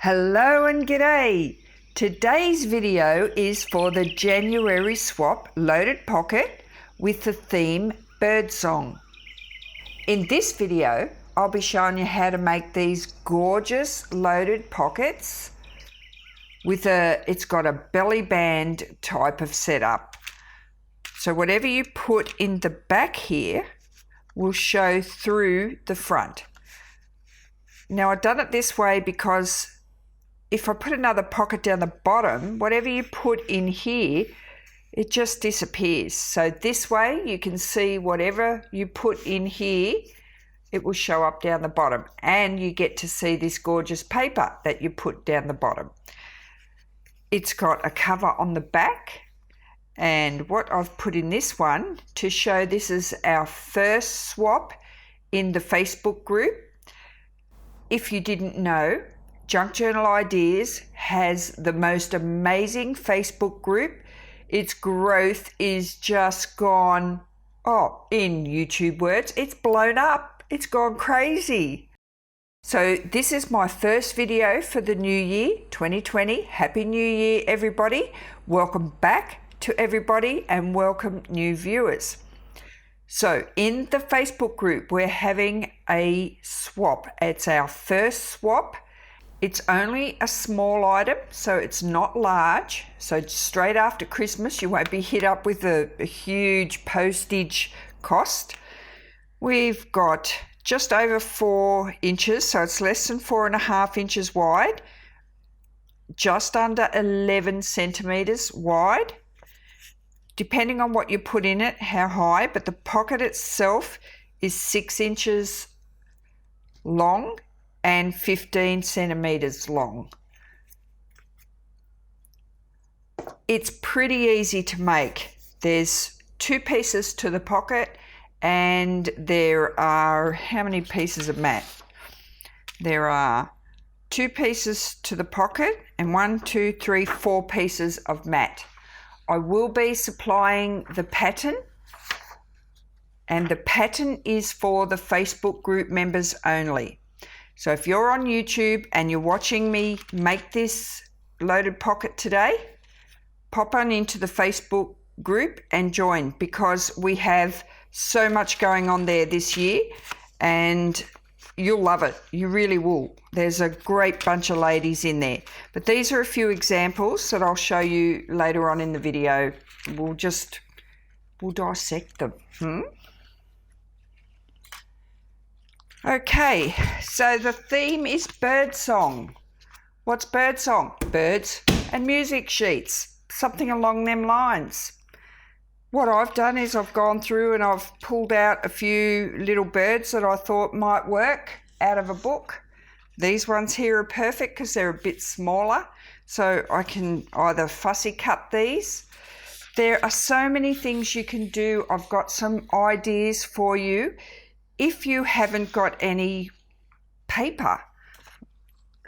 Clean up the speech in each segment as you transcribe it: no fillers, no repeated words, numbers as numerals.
Hello and g'day! Today's video is for the January swap loaded pocket with the theme Birdsong. In this video, I'll be showing you how to make these gorgeous loaded pockets with it's got a belly band type of setup. So whatever you put in the back here will show through the front. Now I've done it this way because if I put another pocket down the bottom, whatever you put in here, it just disappears. So this way you can see whatever you put in here, it will show up down the bottom, and you get to see this gorgeous paper that you put down the bottom. It's got a cover on the back, and what I've put in this one to show this is our first swap in the Facebook group. If you didn't know, Junk Journal Ideas has the most amazing Facebook group. Its growth is just gone, in YouTube words, it's blown up. It's gone crazy. So this is my first video for the new year, 2020. Happy New Year, everybody. Welcome back to everybody and welcome new viewers. So in the Facebook group, we're having a swap. It's our first swap. It's only a small item, so it's not large. So straight after Christmas, you won't be hit up with a huge postage cost. We've got just over 4 inches, so it's less than 4.5 inches wide, just under 11 centimeters wide, depending on what you put in it, how high, but the pocket itself is 6 inches long and 15 centimeters long. It's pretty easy to make. There's 2 pieces to the pocket, and there are, how many pieces of mat? There are 2 pieces to the pocket and 1, 2, 3, 4 pieces of mat. I will be supplying the pattern, and the pattern is for the Facebook group members only. So if you're on YouTube and you're watching me make this loaded pocket today, pop on into the Facebook group and join, because we have so much going on there this year and you'll love it. You really will. There's a great bunch of ladies in there. But these are a few examples that I'll show you later on in the video. We'll dissect them. Okay, so the theme is Birdsong. What's Birdsong? Birds and music sheets, something along them lines. What I've done is I've gone through and I've pulled out a few little birds that I thought might work out of a book. These ones here are perfect because they're a bit smaller, so I can either fussy cut these. There are so many things you can do. I've got some ideas for you. If you haven't got any paper,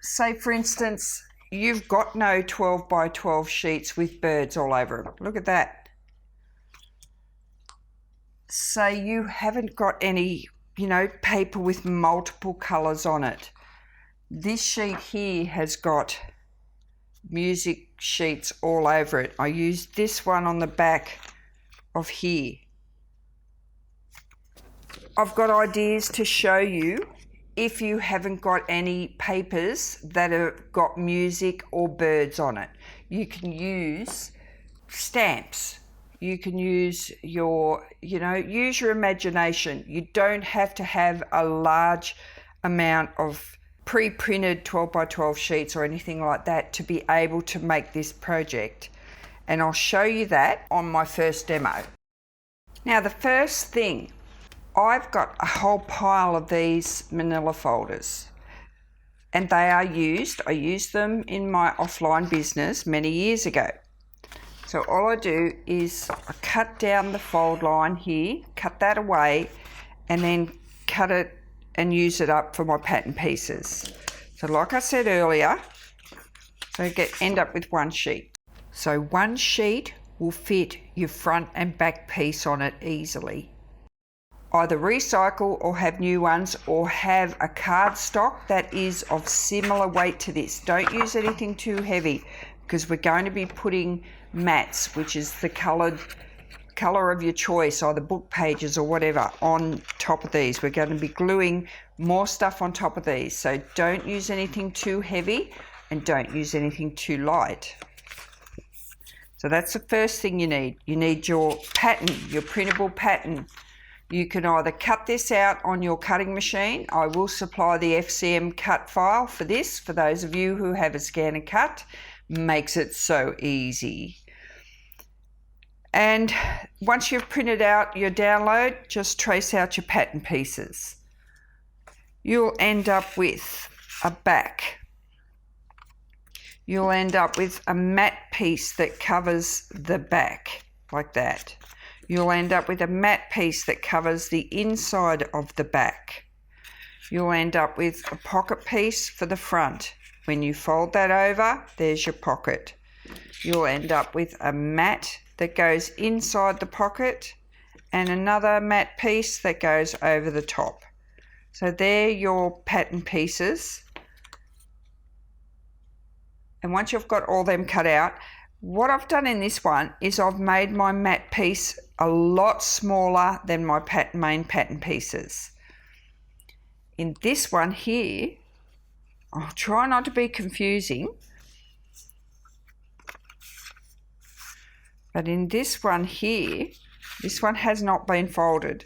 say for instance, you've got no 12 by 12 sheets with birds all over them. Look at that. Say you haven't got any, paper with multiple colours on it. This sheet here has got music sheets all over it. I used this one on the back of here. I've got ideas to show you if you haven't got any papers that have got music or birds on it. You can use stamps. You can use use your imagination. You don't have to have a large amount of pre-printed 12 by 12 sheets or anything like that to be able to make this project. And I'll show you that on my first demo. Now the first thing, I've got a whole pile of these manila folders, and they are used. I used them in my offline business many years ago. So all I do is I cut down the fold line here, cut that away, and then cut it and use it up for my pattern pieces. So like I said earlier, end up with 1 sheet. So 1 sheet will fit your front and back piece on it easily. either recycle or have new ones, or have a cardstock that is of similar weight to this. Don't use anything too heavy, because we're going to be putting mats, which is the colour of your choice, either book pages or whatever, on top of these. We're going to be gluing more stuff on top of these, so don't use anything too heavy and don't use anything too light. So that's the first thing you need. You need your pattern, your printable pattern. You can either cut this out on your cutting machine. I will supply the FCM cut file for this, for those of you who have a scan and cut. Makes it so easy. And once you've printed out your download, just trace out your pattern pieces. You'll end up with a back. You'll end up with a matte piece that covers the back, like that. You'll end up with a matte piece that covers the inside of the back. You'll end up with a pocket piece for the front. When you fold that over, there's your pocket. You'll end up with a mat that goes inside the pocket and another matte piece that goes over the top. So they're your pattern pieces. And once you've got all them cut out, what I've done in this one is I've made my matte piece a lot smaller than my main pattern pieces. In this one here, I'll try not to be confusing, but in this one here, this one has not been folded.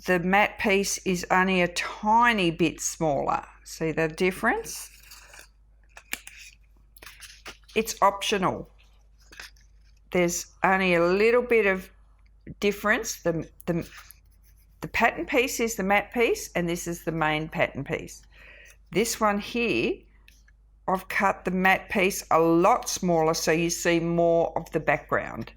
The matte piece is only a tiny bit smaller. See the difference? It's optional. There's only a little bit of difference. The pattern piece is the matte piece, and this is the main pattern piece. This one here, I've cut the matte piece a lot smaller so you see more of the background.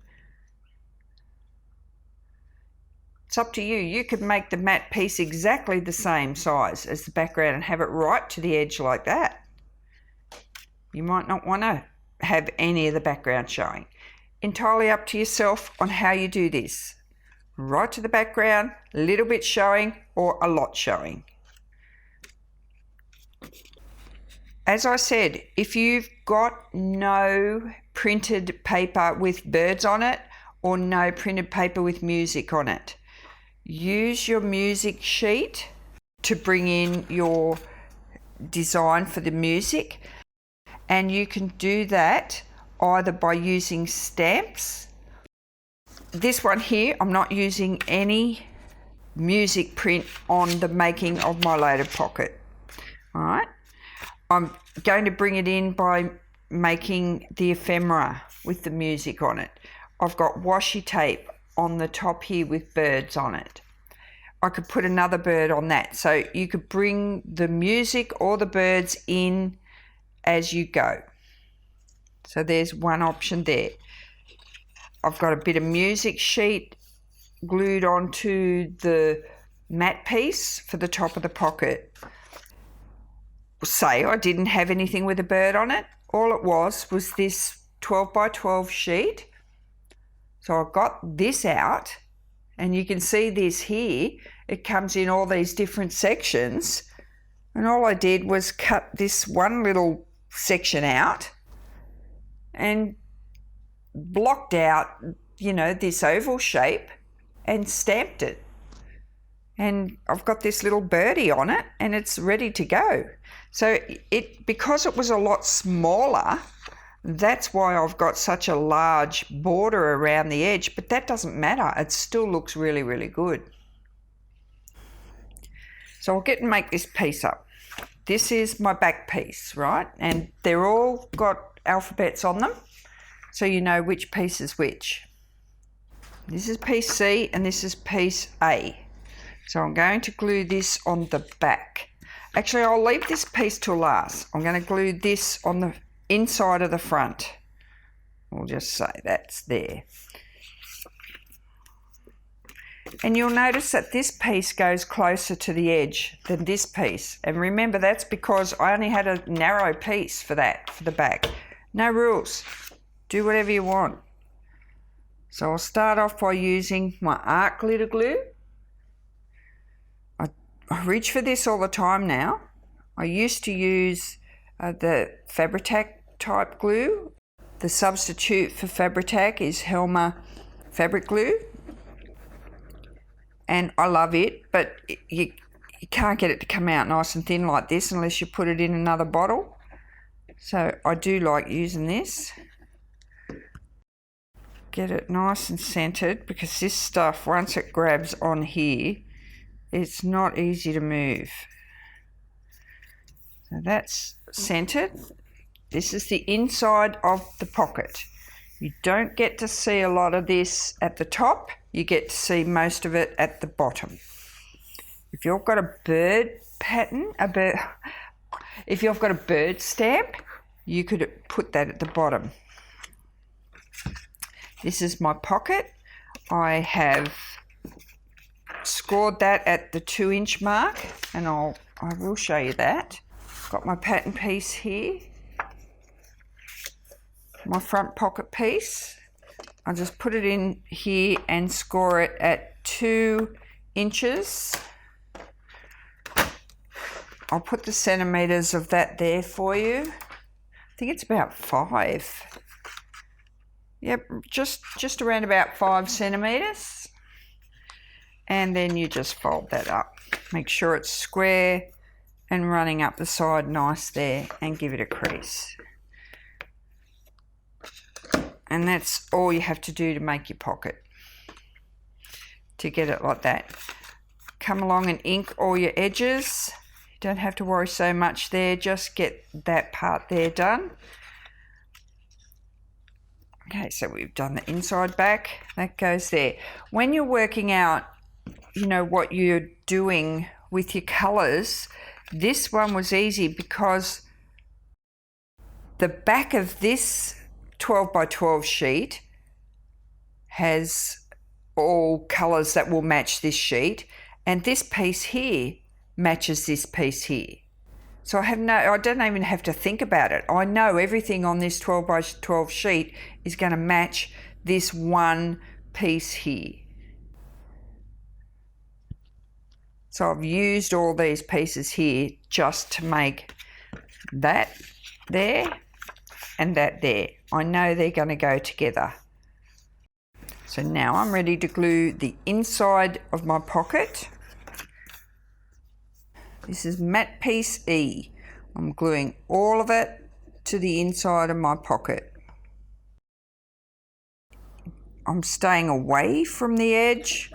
It's up to you. You could make the matte piece exactly the same size as the background and have it right to the edge like that. You might not want to have any of the background showing. Entirely up to yourself on how you do this. Right to the background, a little bit showing or a lot showing. As I said, if you've got no printed paper with birds on it or no printed paper with music on it, use your music sheet to bring in your design for the music, and you can do that either by using stamps. This one here, I'm not using any music print on the making of my loaded pocket. All right, I'm going to bring it in by making the ephemera with the music on it. I've got washi tape on the top here with birds on it. I could put another bird on that. So you could bring the music or the birds in as you go. So there's one option there. I've got a bit of music sheet glued onto the matte piece for the top of the pocket. Say I didn't have anything with a bird on it. All it was this 12 by 12 sheet. So I've got this out, and you can see this here. It comes in all these different sections, and all I did was cut this one little section out and blocked out, you know, this oval shape and stamped it. And I've got this little birdie on it and it's ready to go. So because it was a lot smaller, that's why I've got such a large border around the edge, but that doesn't matter. It still looks really, really good. So I'll get and make this piece up. This is my back piece, right? And they're all got alphabets on them, so you know which piece is which. This is piece C and this is piece A. So I'm going to glue this on the back. Actually, I'll leave this piece till last. I'm going to glue this on the inside of the front. We'll just say that's there. And you'll notice that this piece goes closer to the edge than this piece. And remember, that's because I only had a narrow piece for that, for the back. No rules. Do whatever you want. So I'll start off by using my art glitter glue I reach for this all the time now. I used to use the Fabri-Tac type glue. The substitute for Fabri-Tac is Helmer fabric glue, and I love it, but you can't get it to come out nice and thin like this unless you put it in another bottle. So I do like using this. Get it nice and centered, because this stuff, once it grabs on here, it's not easy to move. So that's centered. This is the inside of the pocket. You don't get to see a lot of this at the top. You get to see most of it at the bottom. If you've got a bird pattern, if you've got a bird stamp, you could put that at the bottom. This is my pocket. I have scored that at the 2-inch mark, and I will show you that. Got my pattern piece here, my front pocket piece. I'll just put it in here and score it at 2 inches. I'll put the centimetres of that there for you. I think it's about 5. Yep, just around about 5 centimetres. And then you just fold that up. Make sure it's square and running up the side nice there, and give it a crease. And that's all you have to do to make your pocket, to get it like that. Come along and ink all your edges. You don't have to worry so much there, just get that part there done. Okay, so we've done the inside back, that goes there. When you're working out, you know, what you're doing with your colours, this one was easy because the back of this 12 by 12 sheet has all colours that will match this sheet, and this piece here matches this piece here. So I don't even have to think about it. I know everything on this 12 by 12 sheet is going to match this one piece here. So I've used all these pieces here just to make that there and that there. I know they're going to go together. So now I'm ready to glue the inside of my pocket. This is matte piece E. I'm gluing all of it to the inside of my pocket. I'm staying away from the edge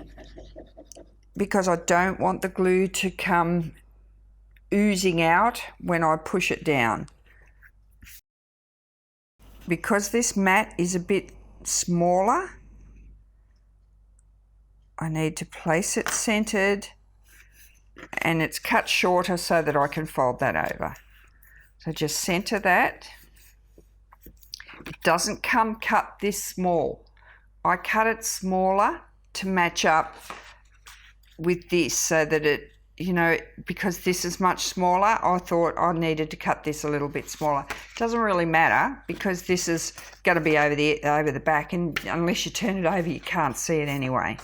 because I don't want the glue to come oozing out when I push it down. Because this mat is a bit smaller, I need to place it centered, and it's cut shorter so that I can fold that over. So just center that. It doesn't come cut this small. I cut it smaller to match up with this so that it, you know, because this is much smaller, I thought I needed to cut this a little bit smaller. It doesn't really matter because this is going to be over the back, and unless you turn it over you can't see it anyway.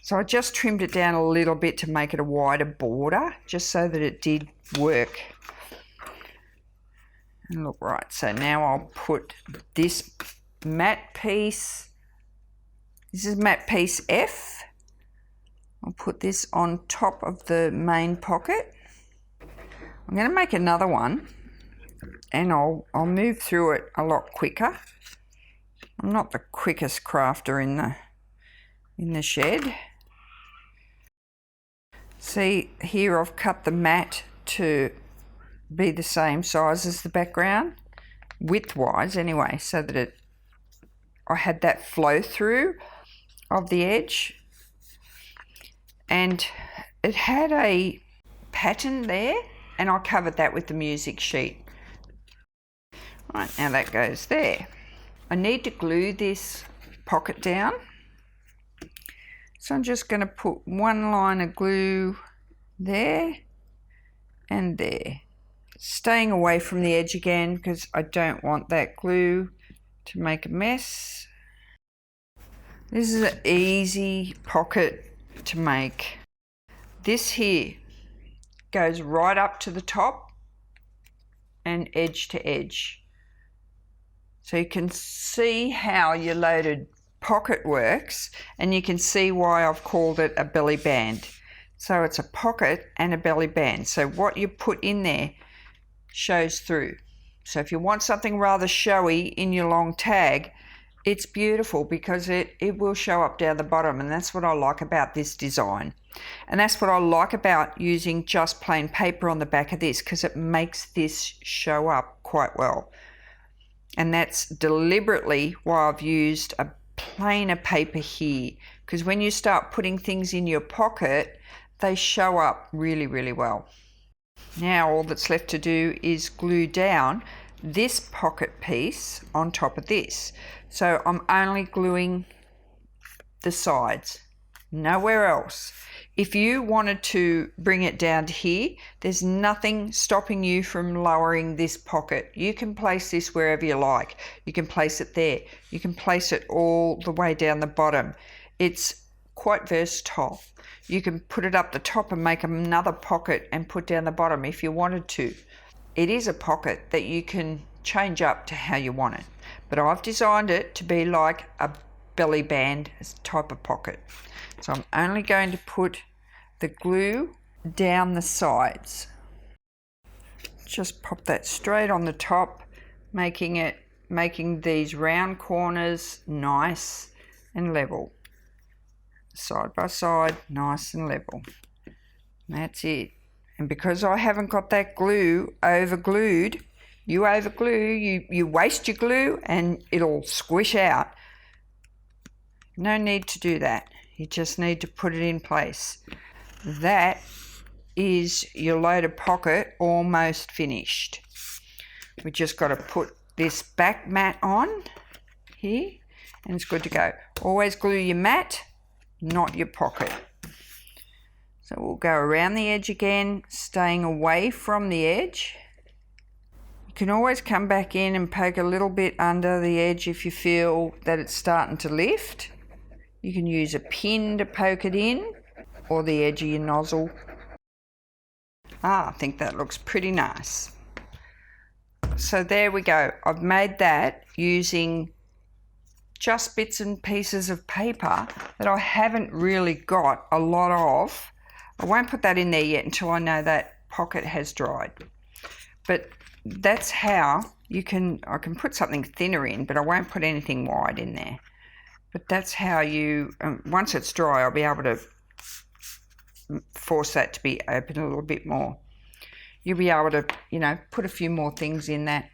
So I just trimmed it down a little bit to make it a wider border, just so that it did work. And look, right, so now I'll put this matte piece, this is matte piece F. I'll put this on top of the main pocket. I'm going to make another one, and I'll move through it a lot quicker. I'm not the quickest crafter in the shed. See here, I've cut the mat to be the same size as the background, width-wise anyway, so that I had that flow through of the edge. And it had a pattern there, and I covered that with the music sheet. Right, now that goes there. I need to glue this pocket down. So I'm just going to put one line of glue there and there. Staying away from the edge again because I don't want that glue to make a mess. This is an easy pocket to make. this here goes right up to the top and edge to edge. So you can see how your loaded pocket works, and you can see why I've called it a belly band. So it's a pocket and a belly band. So what you put in there shows through. So if you want something rather showy in your long tag, it's beautiful because it will show up down the bottom, and that's what I like about this design. And that's what I like about using just plain paper on the back of this, because it makes this show up quite well. And that's deliberately why I've used a plainer paper here, because when you start putting things in your pocket, they show up really, really well. Now all that's left to do is glue down this pocket piece on top of this. So I'm only gluing the sides, nowhere else. If you wanted to bring it down to here, there's nothing stopping you from lowering this pocket. You can place this wherever you like. You can place it there. You can place it all the way down the bottom. It's quite versatile. You can put it up the top and make another pocket and put down the bottom if you wanted to. It is a pocket that you can change up to how you want it. But I've designed it to be like a belly band type of pocket. So I'm only going to put the glue down the sides. Just pop that straight on the top, making these round corners nice and level. Side by side, nice and level. That's it. And because I haven't got that glue overglued, you overglue, you waste your glue and it'll squish out. No need to do that. You just need to put it in place. That is your loaded pocket almost finished. We just got to put this back mat on here and it's good to go. Always glue your mat, not your pocket. So we'll go around the edge again, staying away from the edge. You can always come back in and poke a little bit under the edge if you feel that it's starting to lift. You can use a pin to poke it in, or the edge of your nozzle. I think that looks pretty nice. So there we go. I've made that using just bits and pieces of paper that I haven't really got a lot of. I won't put that in there yet until I know that pocket has dried. But that's how I can put something thinner in, but I won't put anything wide in there. But that's how you, once it's dry, I'll be able to force that to be open a little bit more. You'll be able to, put a few more things in that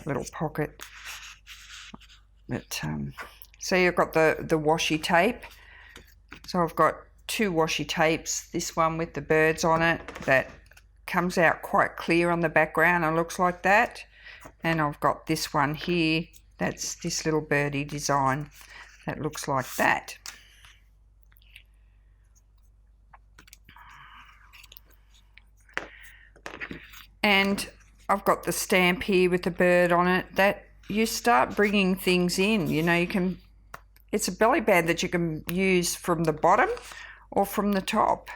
little pocket. But so you've got the washi tape. So I've got 2 washi tapes. This one with the birds on it that comes out quite clear on the background and looks like that. And I've got this one here. That's this little birdie design that looks like that. And I've got the stamp here with the bird on it that you start bringing things in. It's a belly band that you can use from the bottom or from the top.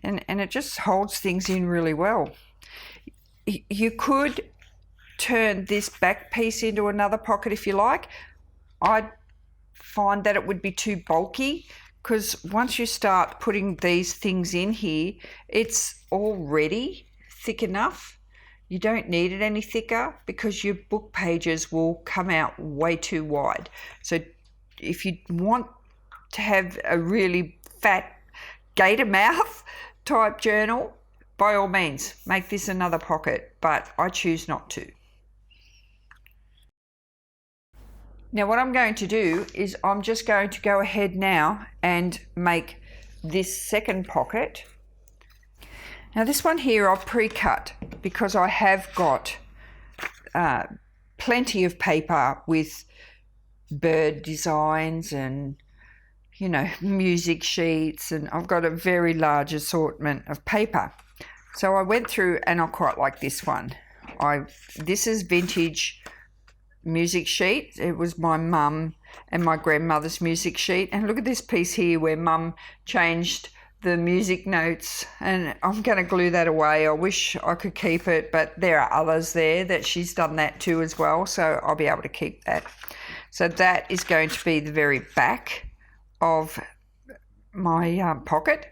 And it just holds things in really well. You could turn this back piece into another pocket if you like. I'd find that it would be too bulky, because once you start putting these things in here, it's already thick enough. You don't need it any thicker because your book pages will come out way too wide. So if you want to have a really fat gator mouth type journal, by all means, make this another pocket, but I choose not to. Now what I'm going to do is I'm just going to go ahead now and make this second pocket. Now this one here I've pre-cut because I have got plenty of paper with bird designs and music sheets, and I've got a very large assortment of paper. So I went through and I quite like this one. This is vintage music sheet. It was my mum and my grandmother's music sheet, and look at this piece here where mum changed the music notes, and I'm going to glue that away. I wish I could keep it, but there are others there that she's done that too as well, so I'll be able to keep that. So that is going to be the very back of my pocket.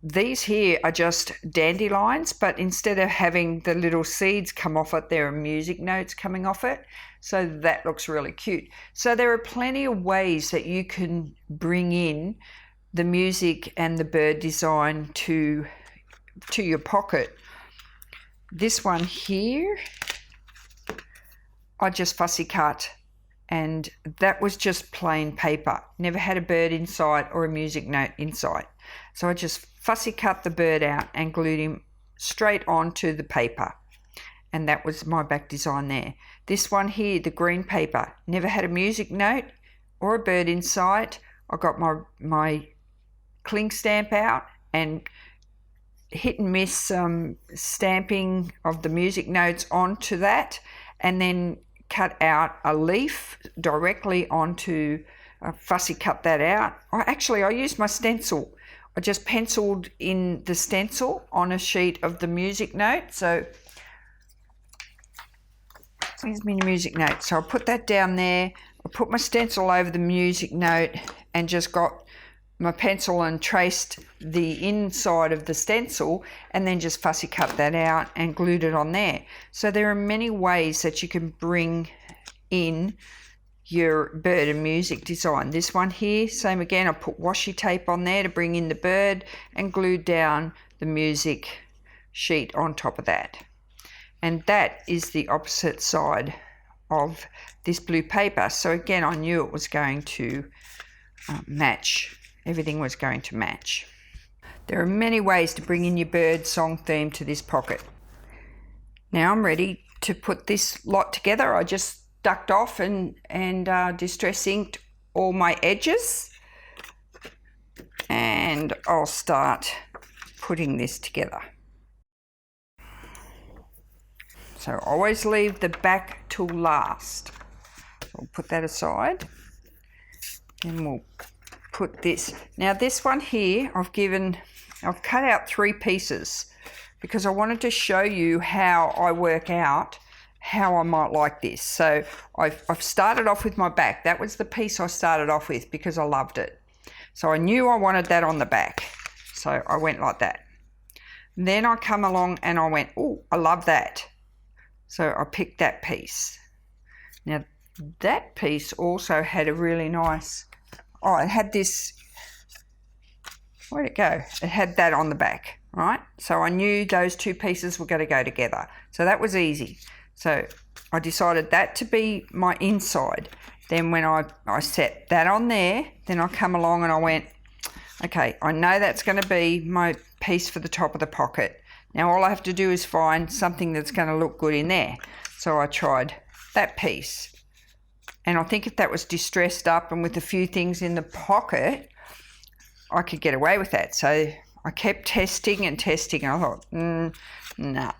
These here are just dandelions, but instead of having the little seeds come off it, there are music notes coming off it. So that looks really cute. So there are plenty of ways that you can bring in the music and the bird design to your pocket. This one here, I just fussy cut, and that was just plain paper. Never had a bird inside or a music note inside. So I just fussy cut the bird out and glued him straight onto the paper. And that was my back design there. This one here, the green paper, never had a music note or a bird inside. I got my cling stamp out and hit and miss stamping of the music notes onto that, and then cut out a leaf directly onto, fussy cut that out. I used my stencil. I just penciled in the stencil on a sheet of the music note. So here's my music note. So I put that down there. I put my stencil over the music note and just got my pencil and traced the inside of the stencil, and then just fussy cut that out and glued it on there. So there are many ways that you can bring in your bird and music design. This one here, same again, I put washi tape on there to bring in the bird and glued down the music sheet on top of that. And that is the opposite side of this blue paper. So again, I knew it was going to match. Everything was going to match. There are many ways to bring in your bird song theme to this pocket. Now I'm ready to put this lot together. I just ducked off and distress inked all my edges, and I'll start putting this together. So always leave the back till last. We'll put that aside, and we'll put this. Now this one here, I've cut out 3 pieces because I wanted to show you how I work out how I might like this. So I've started off with my back. That was the piece I started off with because I loved it. So I knew I wanted that on the back. So I went like that. Then I come along and I went, oh, I love that. So I picked that piece. Now that piece also had a really nice, it had this, where'd it go? It had that on the back, right? So I knew those 2 pieces were going to go together. So that was easy. So I decided that to be my inside. Then when I set that on there, then I come along and I went, okay, I know that's going to be my piece for the top of the pocket. Now all I have to do is find something that's going to look good in there. So I tried that piece. And I think if that was distressed up and with a few things in the pocket, I could get away with that. So I kept testing and testing. I thought, no.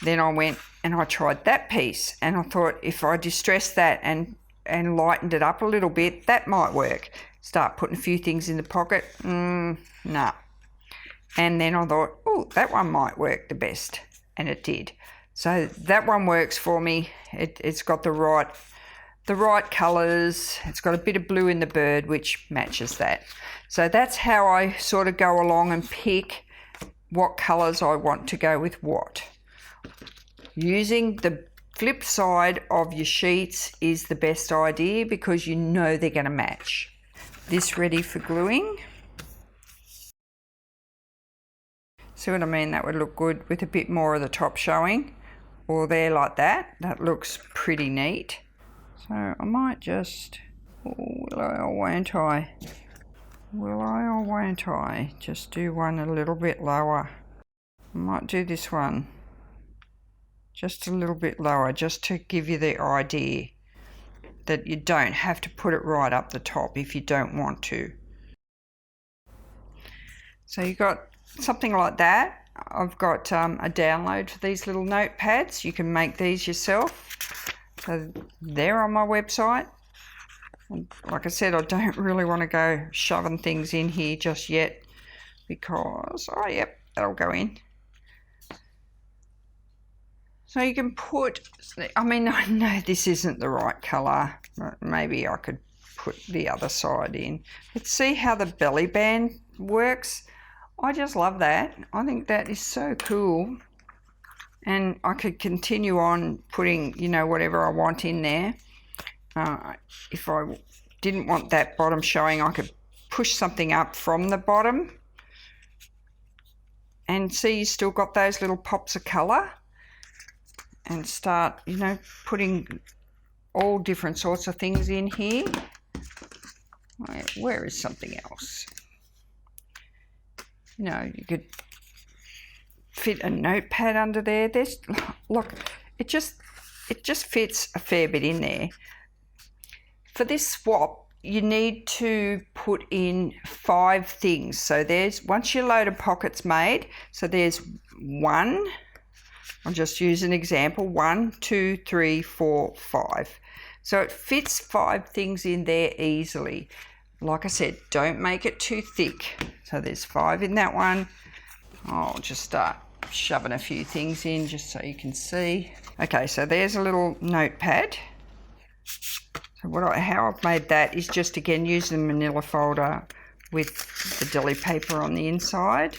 Then I went and I tried that piece, and I thought if I distressed that and lightened it up a little bit, that might work. Start putting a few things in the pocket, no. And then I thought, oh, that one might work the best, and it did. So that one works for me. It's got the right colours. It's got a bit of blue in the bird, which matches that. So that's how I sort of go along and pick what colours I want to go with what. Using the flip side of your sheets is the best idea because you know they're going to match. This ready for gluing. See what I mean? That would look good with a bit more of the top showing, or there like that. That looks pretty neat. So I might just, will I or won't I? Will I or won't I just do one a little bit lower? I might do this one just a little bit lower, just to give you the idea that you don't have to put it right up the top if you don't want to. So you got something like that. I've got a download for these little notepads. You can make these yourself. So they're on my website. Like I said, I don't really want to go shoving things in here just yet. because, oh yep, that'll go in. So you can put, I mean, I know this isn't the right colour, but maybe I could put the other side in. Let's see how the belly band works. I just love that. I think that is so cool. And I could continue on putting, you know, whatever I want in there. If I didn't want that bottom showing, I could push something up from the bottom. And see, you still got those little pops of colour. And start, you know, putting all different sorts of things in here. Where is something else? You know, you could fit a notepad under there. There's, look, it just fits a fair bit in there. For this swap, you need to put in 5 things. So there's, once your loaded pocket's made, so there's 1. I'll just use an example, 1, 2, 3, 4, 5. So it fits 5 things in there easily. Like I said, don't make it too thick. So there's 5 in that one. I'll just start shoving a few things in just so you can see. Okay, so there's a little notepad. So how I've made that is just, again, using the manila folder with the deli paper on the inside.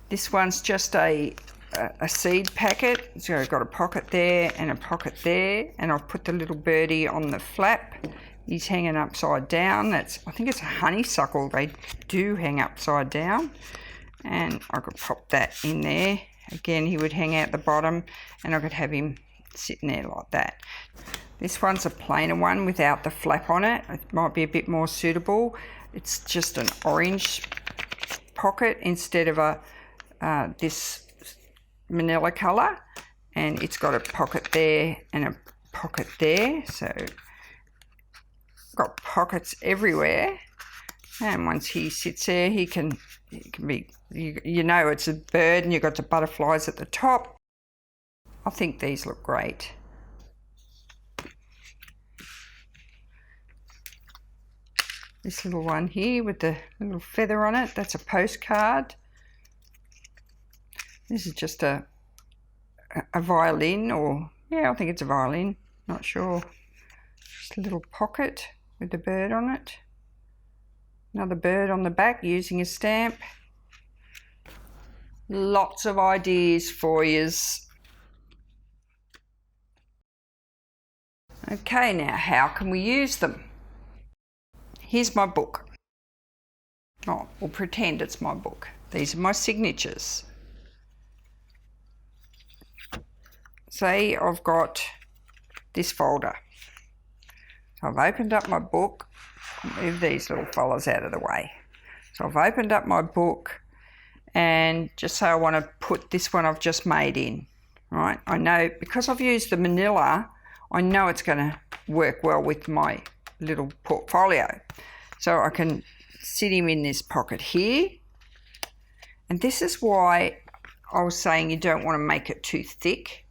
This one's just a seed packet, so I've got a pocket there and a pocket there, and I've put the little birdie on the flap. He's hanging upside down. I think it's a honeysuckle. They do hang upside down, and I could pop that in there. Again, he would hang out the bottom, and I could have him sitting there like that. This one's a plainer one without the flap on it. It might be a bit more suitable. It's just an orange pocket instead of this manila colour, and it's got a pocket there and a pocket there, so got pockets everywhere. And once he sits there, he can be, you know, it's a bird and you've got the butterflies at the top. I think these look great. This little one here with the little feather on it, that's a postcard. This is just a violin, or, yeah, I think it's a violin, not sure. Just a little pocket with the bird on it. Another bird on the back using a stamp. Lots of ideas for yous. Okay, now how can we use them? Here's my book. Oh, we'll pretend it's my book. These are my signatures. Say I've got this folder. So I've opened up my book. I'll move these little fellas out of the way. So I've opened up my book, and just say I want to put this one I've just made in. Right? I know, because I've used the manila, I know it's going to work well with my little portfolio. So I can sit him in this pocket here. And this is why I was saying you don't want to make it too thick,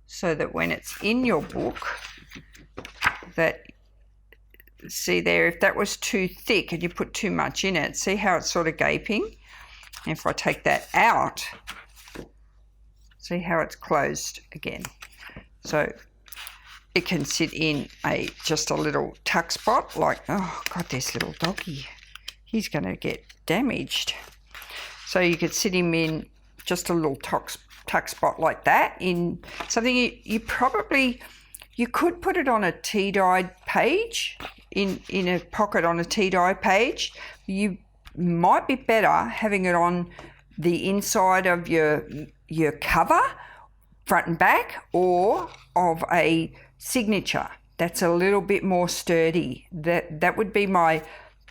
so that when it's in your book, that, see there, if that was too thick and you put too much in it, see how it's sort of gaping? And if I take that out, see how it's closed again. So it can sit in just a little tuck spot, like, oh God, this little doggy, he's going to get damaged. So you could sit him in just a little tuck spot like that, in something you could put it on a tea-dyed page, in a pocket on a tea-dye page. You might be better having it on the inside of your cover, front and back, or of a signature that's a little bit more sturdy. That would be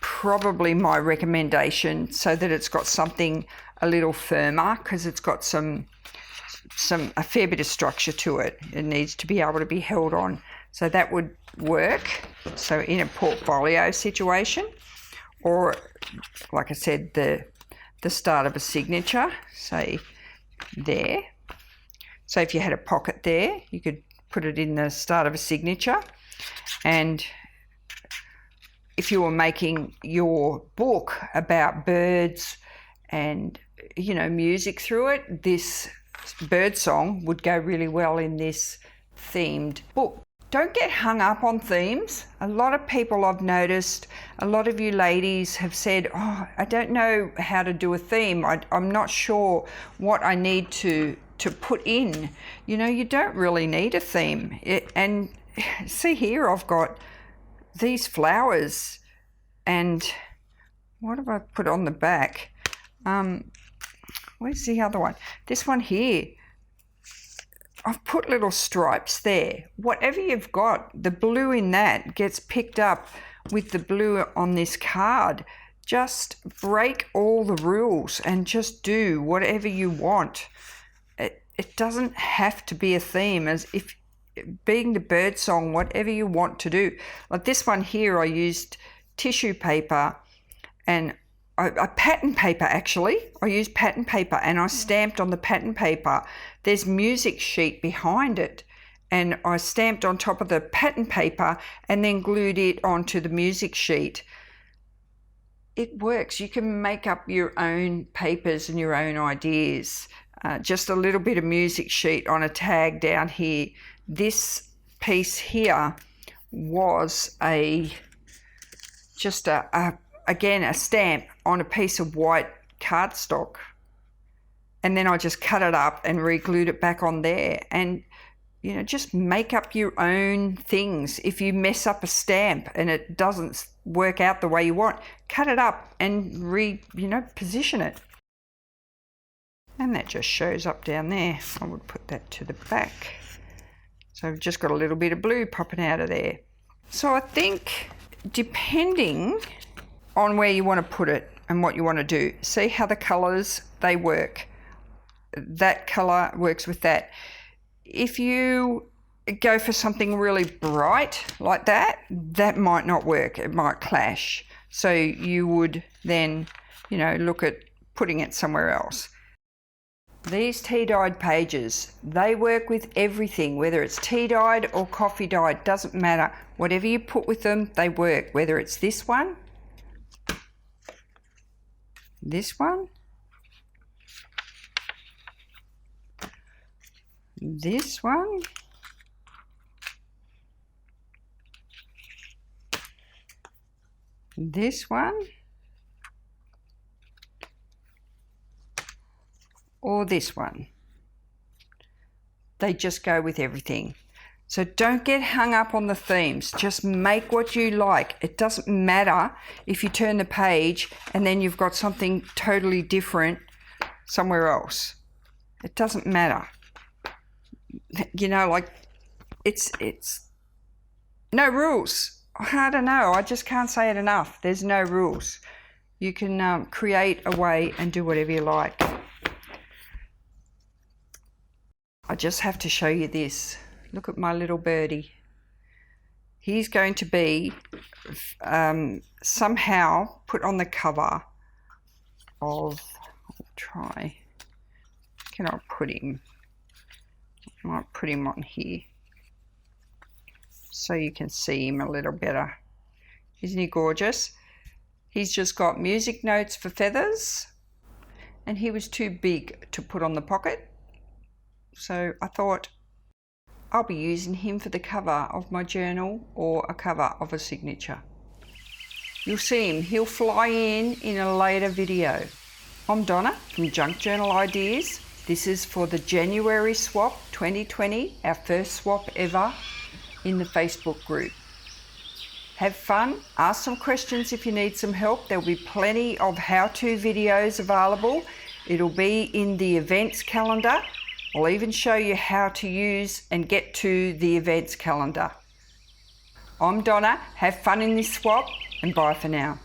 probably my recommendation, so that it's got something a little firmer, because it's got a fair bit of structure to it. It needs to be able to be held on. So that would work. So in a portfolio situation, or like I said, the start of a signature, say there. So if you had a pocket there, you could put it in the start of a signature. And if you were making your book about birds and, you know, music through it, this Birdsong would go really well in this themed book. Don't get hung up on themes. A lot of people I've noticed, a lot of you ladies have said, oh, I don't know how to do a theme. I'm not sure what I need to put in. You know, you don't really need a theme. And see here, I've got these flowers, and what have I put on the back? Where's the other one? This one here. I've put little stripes there. Whatever you've got, the blue in that gets picked up with the blue on this card. Just break all the rules and just do whatever you want. It doesn't have to be a theme, as if being the Birdsong, whatever you want to do. Like this one here, I used tissue paper and pattern paper, actually. I used pattern paper and I stamped on the pattern paper. There's music sheet behind it, and I stamped on top of the pattern paper and then glued it onto the music sheet. It works. You can make up your own papers and your own ideas. Just a little bit of music sheet on a tag down here. This piece here was just again a stamp on a piece of white cardstock, and then I just cut it up and re-glued it back on there. And you know, just make up your own things. If you mess up a stamp and it doesn't work out the way you want, cut it up and position it. And that just shows up down there. I would put that to the back. So I've just got a little bit of blue popping out of there. So I think depending on where you want to put it and what you want to do, see how the colours, they work. That colour works with that. If you go for something really bright like that, that might not work. It might clash. So you would then, look at putting it somewhere else. These tea-dyed pages, they work with everything, whether it's tea-dyed or coffee-dyed, doesn't matter. Whatever you put with them, they work, whether it's this one, this one, this one, this one, or this one. They just go with everything. So don't get hung up on the themes. Just make what you like. It doesn't matter if you turn the page and then you've got something totally different somewhere else. It doesn't matter. It's no rules. I don't know. I just can't say it enough. There's no rules. You can create a way and do whatever you like. I just have to show you this. Look at my little birdie. He's going to be somehow put on the cover of, I'll try, can I put him? I might put him on here so you can see him a little better. Isn't he gorgeous? He's just got music notes for feathers, and he was too big to put on the pocket. So I thought I'll be using him for the cover of my journal or a cover of a signature. You'll see him. He'll fly in a later video. I'm Donna from Junk Journal Ideas. This is for the January swap 2020, our first swap ever in the Facebook group. Have fun. Ask some questions if you need some help. There'll be plenty of how-to videos available. It'll be in the events calendar. I'll even show you how to use and get to the events calendar. I'm Donna. Have fun in this swap, and bye for now.